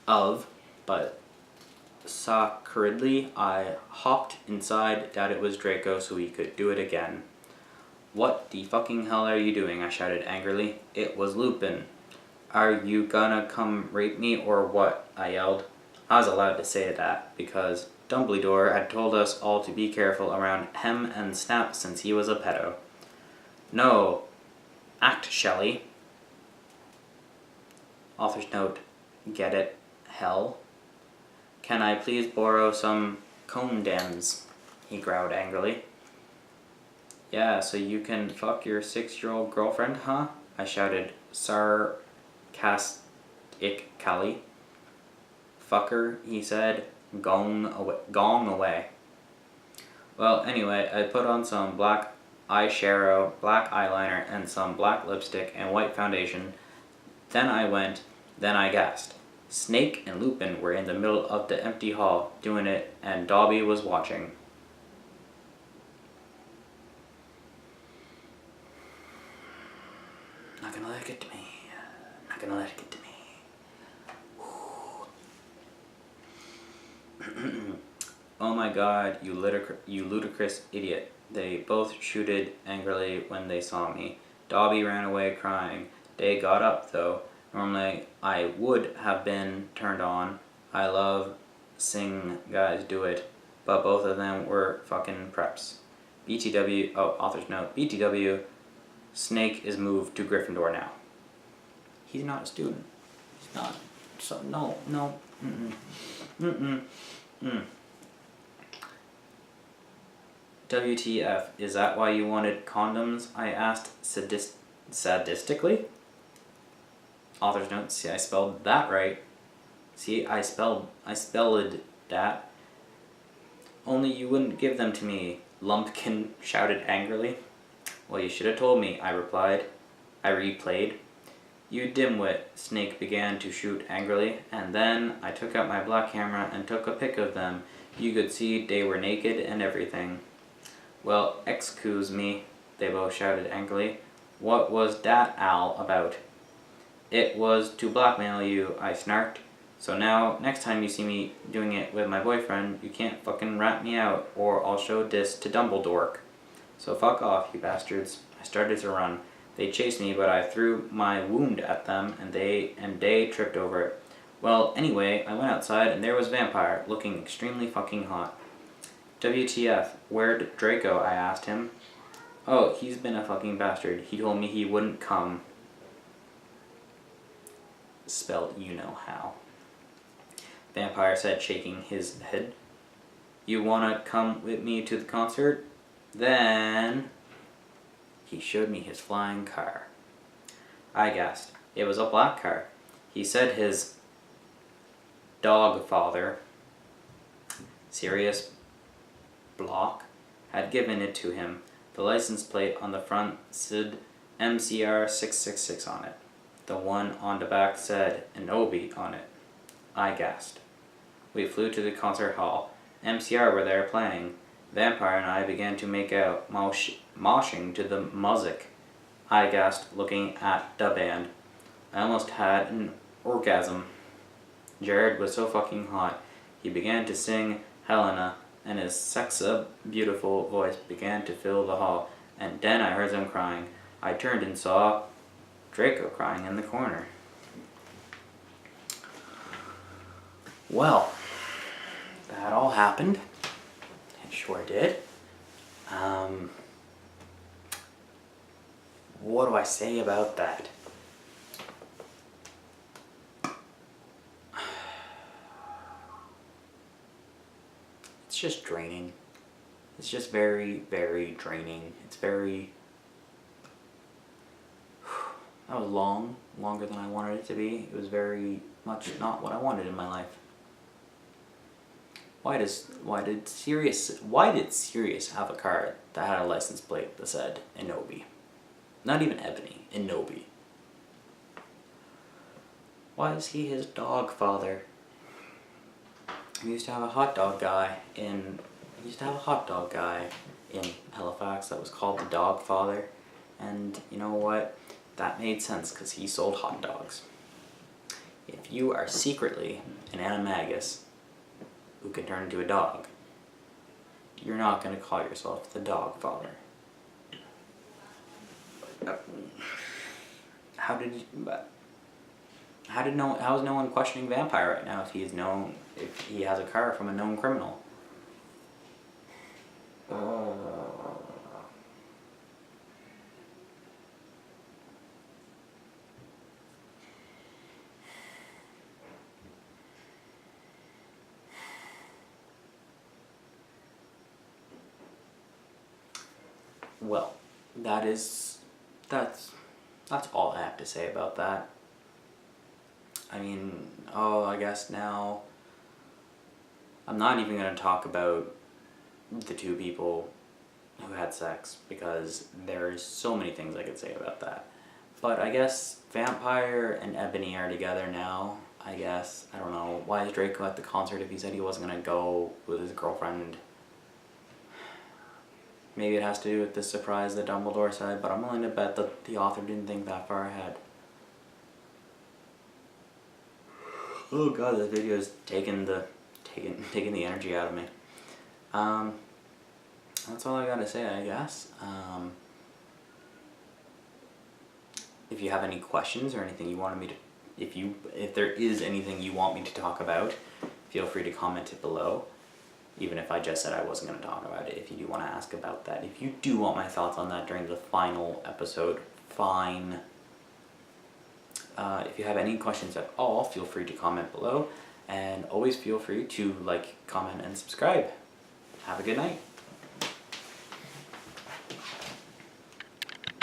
of, but sacredly I hopped inside that it was Draco so he could do it again. What the fucking hell are you doing? I shouted angrily. It was Lupin. Are you gonna come rape me or what? I yelled. I was allowed to say that because Dumbledore had told us all to be careful around Hem and Snap since he was a pedo. No. Act, Shelley. Author's note. Get it? Hell? Can I please borrow some condoms? He growled angrily. Yeah, so you can fuck your 6-year-old girlfriend, huh? I shouted sarcastically. Fucker, he said. Gong away. Well, anyway, I put on some black eyeshadow, black eyeliner, and some black lipstick and white foundation. Then I gasped. Snake and Lupin were in the middle of the empty hall doing it, and Dobby was watching. Not gonna let it get to me. Not gonna let it get to me. Oh my god, you ludicrous idiot. They both shooted angrily when they saw me. Dobby ran away crying. They got up though. Normally I would have been turned on. I love seeing guys do it. But both of them were fucking preps. BTW, author's note, BTW, Snake is moved to Gryffindor now. He's not a student. He's not. So, no. WTF, is that why you wanted condoms? I asked sadistically. Author's note, see, I spelled that right. See, I spelled that. Only you wouldn't give them to me, Lumpkin shouted angrily. Well, you should have told me, I replied. I replayed. You dimwit, Snake began to shoot angrily, and then I took out my black camera and took a pic of them. You could see they were naked and everything. Well, excuse me, they both shouted angrily. What was that Al about? It was to blackmail you, I snarked. So now, next time you see me doing it with my boyfriend, you can't fucking rat me out, or I'll show this to Dumbledore. So fuck off, you bastards. I started to run. They chased me, but I threw my wound at them, and they tripped over it. Well, anyway, I went outside, and there was Vampire, looking extremely fucking hot. WTF, where'd Draco? I asked him. Oh, he's been a fucking bastard. He told me he wouldn't come. Spelled you know how. Vampire said, shaking his head. You wanna come with me to the concert? Then he showed me his flying car. I gasped. It was a black car. He said his dog father, Sirius Block, had given it to him. The license plate on the front said MCR 666 on it. The one on the back said Inobi on it. I gasped. We flew to the concert hall. MCR were there playing. Vampire and I began to make out, moshing to the music. I gasped, looking at the band. I almost had an orgasm. Jared was so fucking hot. He began to sing Helena, and his sexa beautiful voice began to fill the hall. And then I heard them crying. I turned and saw Draco crying in the corner. Well, that all happened. It sure did. What do I say about that? It's just draining. It's just very, very draining. It's very... That was longer than I wanted it to be. It was very much not what I wanted in my life. Why did Sirius have a car that had a license plate that said Inobi? Not even Ebony, Inobi. Why is he his dog father? We used to have a hot dog guy in Halifax that was called the Dog Father, and you know what? That made sense because he sold hot dogs. if you are secretly an animagus who can turn into a dog, you're not going to call yourself the dog father. How is no one questioning Vampire right now if he has a car from a known criminal? Well, that's all I have to say about that. I mean, I guess now I'm not even going to talk about the two people who had sex because there's so many things I could say about that. But I guess Vampire and Ebony are together now, I guess. I don't know. Why is Draco at the concert if he said he wasn't going to go with his girlfriend? Maybe it has to do with the surprise that Dumbledore said, but I'm willing to bet that the author didn't think that far ahead. Oh god, this video is taking the energy out of me. That's all I gotta say, I guess. If you have any questions or anything you wanted me to, if there is anything you want me to talk about, feel free to comment it below. Even if I just said I wasn't going to talk about it, if you do want to ask about that. If you do want my thoughts on that during the final episode, fine. If you have any questions at all, feel free to comment below. And always feel free to like, comment, and subscribe. Have a good night.